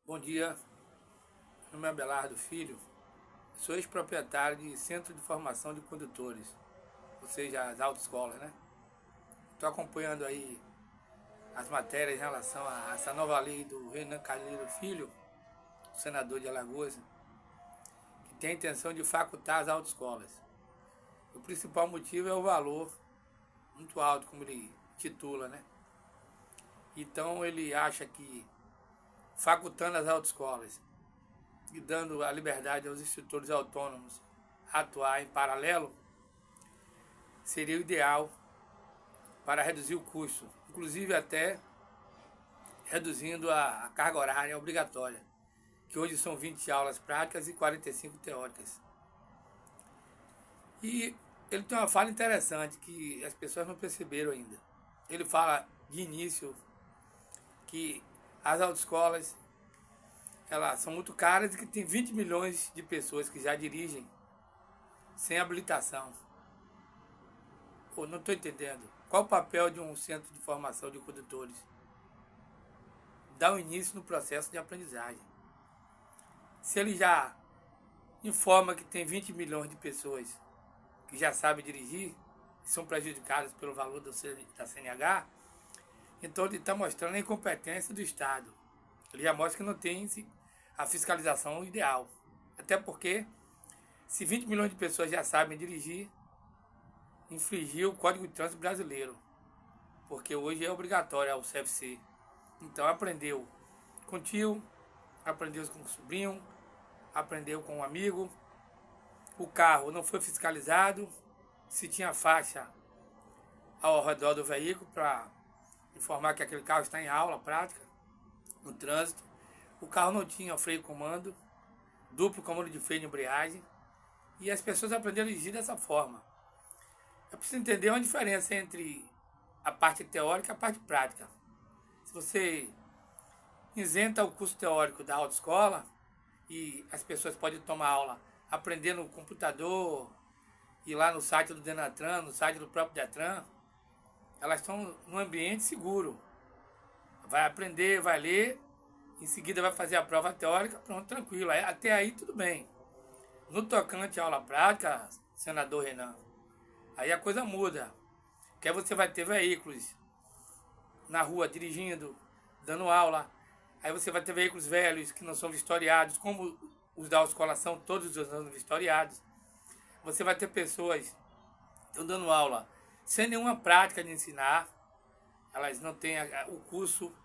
Bom dia, meu nome é Abelardo Filho, sou ex-proprietário de Centro de Formação de Condutores, ou seja, as autoescolas, né? Estou acompanhando aí as matérias em relação a essa nova lei do Renan Calheiros Filho, senador de Alagoas, que tem a intenção de facultar as autoescolas. O principal motivo é o valor muito alto, como ele titula, né? Então ele acha que facultando as autoescolas e dando a liberdade aos instrutores autônomos a atuar em paralelo, seria o ideal para reduzir o custo, inclusive até reduzindo a carga horária obrigatória, que hoje são 20 aulas práticas e 45 teóricas. E ele tem uma fala interessante que as pessoas não perceberam ainda. Ele fala de início que as autoescolas elas são muito caras e que tem 20 milhões de pessoas que já dirigem sem habilitação. Pô, não estou entendendo. Qual o papel de um centro de formação de condutores? Dar um início no processo de aprendizagem. Se ele já informa que tem 20 milhões de pessoas que já sabem dirigir e são prejudicadas pelo valor da CNH, então ele está mostrando a incompetência do Estado. Ele já mostra que não tem a fiscalização ideal. Até porque, se 20 milhões de pessoas já sabem dirigir, infringir o Código de Trânsito Brasileiro, porque hoje é obrigatório o CFC. Então aprendeu com o tio, aprendeu com o sobrinho, aprendeu com um amigo. O carro não foi fiscalizado, se tinha faixa ao redor do veículo para informar que aquele carro está em aula prática, no trânsito. O carro não tinha freio comando, duplo comando de freio de embreagem, e as pessoas aprenderam a dirigir dessa forma. É preciso entender uma diferença entre a parte teórica e a parte prática. Se você isenta o curso teórico da autoescola e as pessoas podem tomar aula aprendendo no computador, ir lá no site do Denatran, no site do próprio Detran, elas estão num ambiente seguro. Vai aprender, vai ler, em seguida vai fazer a prova teórica, pronto, tranquilo. Até aí tudo bem. No tocante à aula prática, senador Renan, aí a coisa muda. Porque aí você vai ter veículos na rua dirigindo, dando aula. Aí você vai ter veículos velhos que não são vistoriados, como os da escola são todos os anos vistoriados. Você vai ter pessoas que estão dando aula sem nenhuma prática de ensinar. Elas não têm o curso,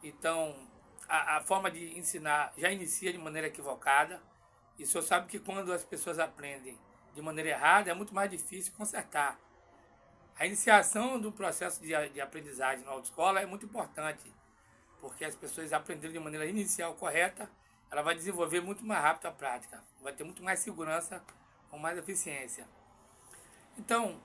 então a forma de ensinar já inicia de maneira equivocada. E o senhor sabe que quando as pessoas aprendem de maneira errada, é muito mais difícil consertar. A iniciação do processo de aprendizagem na autoescola é muito importante, porque as pessoas aprenderem de maneira inicial correta, ela vai desenvolver muito mais rápido a prática, vai ter muito mais segurança, com mais eficiência. Então,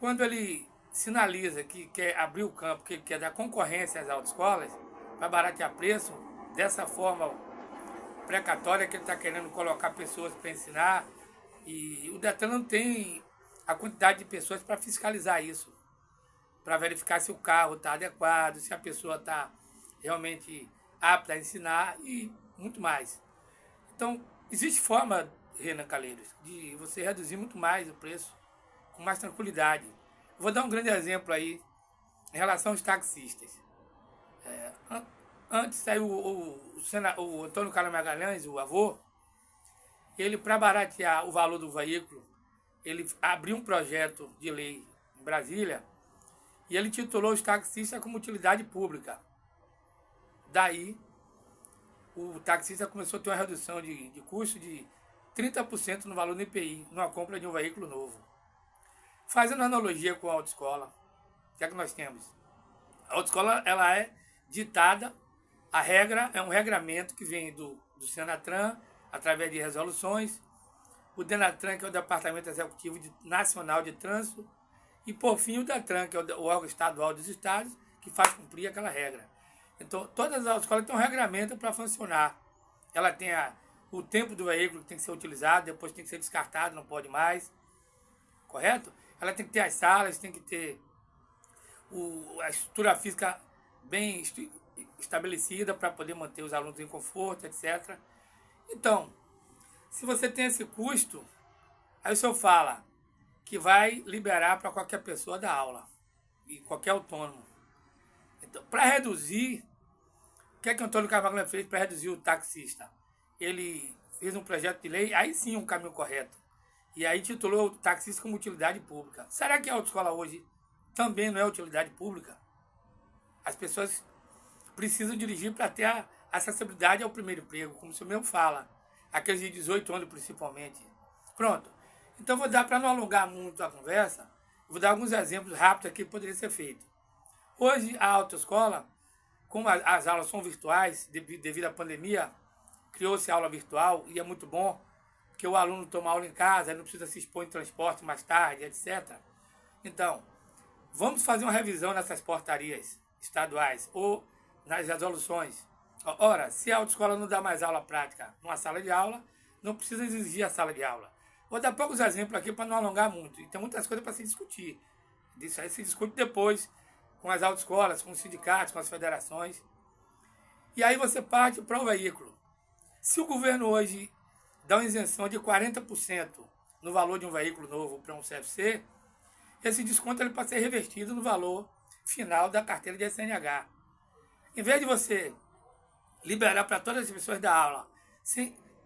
quando ele sinaliza que quer abrir o campo, que quer dar concorrência às autoescolas, vai baratear preço, dessa forma precatória que ele está querendo colocar pessoas para ensinar, e o Detran não tem a quantidade de pessoas para fiscalizar isso, para verificar se o carro está adequado, se a pessoa está realmente apta a ensinar e muito mais. Então, existe forma, Renan Calheiros, de você reduzir muito mais o preço, com mais tranquilidade. Vou dar um grande exemplo aí, em relação aos taxistas. Antes saiu o Antônio Carlos Magalhães, o avô, ele, para baratear o valor do veículo, ele abriu um projeto de lei em Brasília e ele titulou os taxistas como utilidade pública. Daí, o taxista começou a ter uma redução de custo de 30% no valor do IPI, numa compra de um veículo novo. Fazendo analogia com a autoescola, o que é que nós temos? A autoescola ela é ditada, a regra é um regramento que vem do Senatran, através de resoluções, o Denatran, que é o Departamento Executivo Nacional de Trânsito, e por fim o Detran, que é o órgão estadual dos estados, que faz cumprir aquela regra. Então, todas as autoescolas têm um regramento para funcionar. Ela tem o tempo do veículo que tem que ser utilizado, depois tem que ser descartado, não pode mais. Correto? Ela tem que ter as salas, tem que ter a estrutura física bem estabelecida para poder manter os alunos em conforto, etc. Então, se você tem esse custo, aí o senhor fala que vai liberar para qualquer pessoa dar aula, e qualquer autônomo. Então, para reduzir, o que é que o Antônio Carvalho fez para reduzir o taxista? Ele fez um projeto de lei, aí sim um caminho correto. E aí titulou o taxista como utilidade pública. Será que a autoescola hoje também não é utilidade pública? As pessoas precisam dirigir para ter a acessibilidade ao primeiro emprego, como o senhor mesmo fala. Aqueles de 18 anos principalmente. Pronto. Então vou dar, para não alongar muito a conversa, vou dar alguns exemplos rápidos aqui que poderia ser feito. Hoje a autoescola, como as aulas são virtuais, devido à pandemia, criou-se aula virtual e é muito bom, porque o aluno toma aula em casa, não precisa se expor em transporte mais tarde, etc. Então, vamos fazer uma revisão nessas portarias estaduais ou nas resoluções. Ora, se a autoescola não dá mais aula prática numa sala de aula, não precisa exigir a sala de aula. Vou dar poucos exemplos aqui para não alongar muito. E tem muitas coisas para se discutir. Isso aí se discute depois com as autoescolas, com os sindicatos, com as federações. E aí você parte para o veículo. Se o governo hoje dá uma isenção de 40% no valor de um veículo novo para um CFC, esse desconto ele pode ser revestido no valor final da carteira de SNH. Em vez de você liberar para todas as pessoas da aula,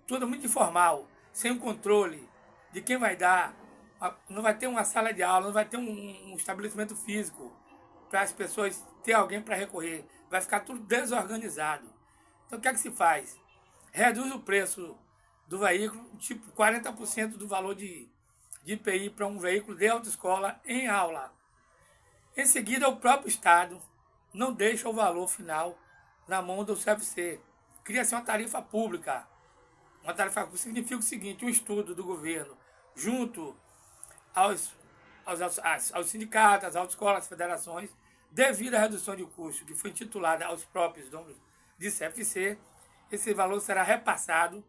tudo muito informal, sem um controle de quem vai dar, não vai ter uma sala de aula, não vai ter um estabelecimento físico para as pessoas ter alguém para recorrer, vai ficar tudo desorganizado. Então o que é que se faz? Reduz o preço do veículo, tipo 40% do valor de IPI para um veículo de autoescola em aula. Em seguida, o próprio Estado não deixa o valor final na mão do CFC. Cria-se uma tarifa pública. Uma tarifa pública significa o seguinte, um estudo do governo junto aos sindicatos, às autoescolas, às federações, devido à redução de custo que foi intitulada aos próprios donos de CFC, esse valor será repassado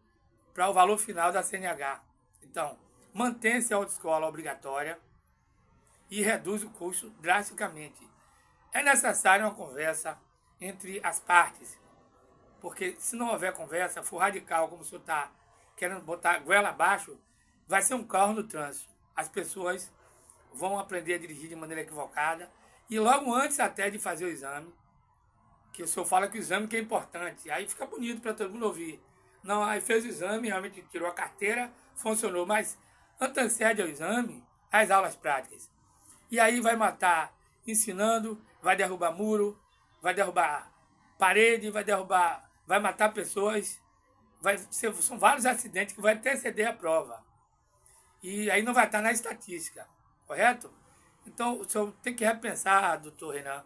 para o valor final da CNH. Então, mantém-se a autoescola obrigatória e reduz o custo drasticamente. É necessária uma conversa entre as partes, porque se não houver conversa, for radical, como o senhor está querendo botar goela abaixo, vai ser um caos no trânsito. As pessoas vão aprender a dirigir de maneira equivocada e logo antes até de fazer o exame, que o senhor fala que o exame que é importante, aí fica bonito para todo mundo ouvir. Não, aí fez o exame, realmente tirou a carteira, funcionou, mas antecede ao exame as aulas práticas. E aí vai matar ensinando, vai derrubar muro, vai derrubar parede, vai matar pessoas, são vários acidentes que vai anteceder a prova. E aí não vai estar na estatística, correto? Então o senhor tem que repensar, doutor Renan,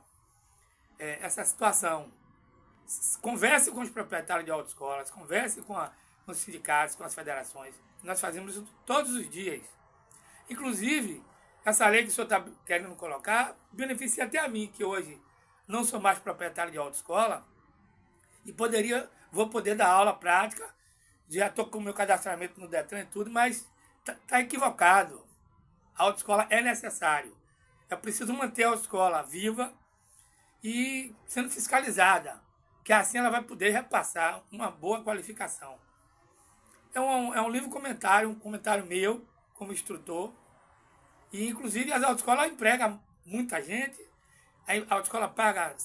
essa situação. Converse com os proprietários de autoescolas, converse com os sindicatos, com as federações. Nós fazemos isso todos os dias. Inclusive, essa lei que o senhor está querendo colocar beneficia até a mim, que hoje não sou mais proprietário de autoescola e vou poder dar aula prática. Já estou com o meu cadastramento no Detran e tudo, mas está equivocado. A autoescola é necessário. É preciso manter a autoescola viva e sendo fiscalizada, que assim ela vai poder repassar uma boa qualificação. É um livre comentário, um comentário meu como instrutor. E inclusive as autoescolas empregam muita gente. A autoescola paga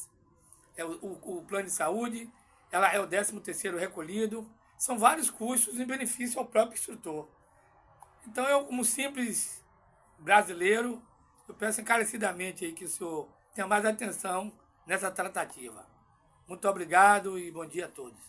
o plano de saúde, ela é o 13º recolhido. São vários custos em benefício ao próprio instrutor. Então eu, como simples brasileiro, eu peço encarecidamente aí que o senhor tenha mais atenção nessa tratativa. Muito obrigado e bom dia a todos.